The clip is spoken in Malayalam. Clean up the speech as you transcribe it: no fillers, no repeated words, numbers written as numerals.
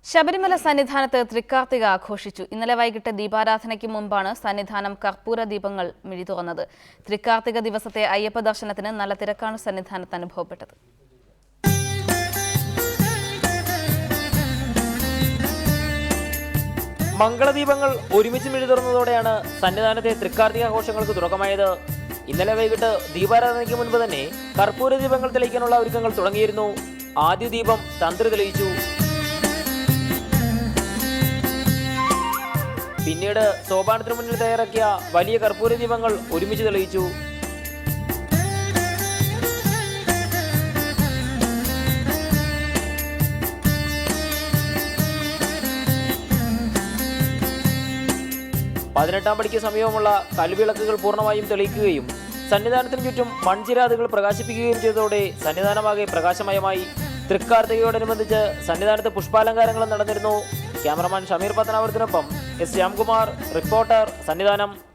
ശബരിമല സന്നിധാനത്ത് തൃക്കാർത്തിക ആഘോഷിച്ചു. ഇന്നലെ വൈകിട്ട് ദീപാരാധനയ്ക്ക് മുമ്പാണ് സന്നിധാനം കർപ്പൂര ദീപങ്ങൾ മിഴിതുറന്നത്. തൃക്കാർത്തിക ദിവസത്തെ അയ്യപ്പ ദർശനത്തിന് നല്ല തിരക്കാണ് സന്നിധാനത്ത് അനുഭവപ്പെട്ടത്. മംഗളദീപങ്ങൾ ഒരുമിച്ച് മിഴിതുറന്നതോടെയാണ് സന്നിധാനത്തെ തൃക്കാർത്തിക ആഘോഷങ്ങൾക്ക് തുടക്കമായത്. ഇന്നലെ വൈകിട്ട് ദീപാരാധനയ്ക്ക് മുൻപ് തന്നെ കർപ്പൂര ദീപങ്ങൾ തെളിയിക്കാനുള്ള ഒരുക്കങ്ങൾ തുടങ്ങിയിരുന്നു. ആദ്യ ദീപം തന്ത്രി തെളിയിച്ചു. പിന്നീട് സോപാനത്തിന് മുന്നിൽ തയ്യാറാക്കിയ വലിയ കർപ്പൂര ദീപങ്ങൾ ഒരുമിച്ച് തെളിയിച്ചു. പതിനെട്ടാം പടിക്ക് സമീപമുള്ള കൽവിളക്കുകൾ പൂർണ്ണമായും തെളിയിക്കുകയും സന്നിധാനത്തിന് ചുറ്റും മൺചിരാതുകൾ പ്രകാശിപ്പിക്കുകയും ചെയ്തതോടെ സന്നിധാനമാകെ പ്രകാശമയമായി. തൃക്കാർത്തികയോടനുബന്ധിച്ച് സന്നിധാനത്ത് പുഷ്പാലങ്കാരങ്ങളും നടന്നിരുന്നു. ക്യാമറമാൻ ഷമീർ പത്തനാപുരത്തിനൊപ്പം എസ് ശ്യാംകുമാർ, റിപ്പോർട്ടർ, സന്നിധാനം.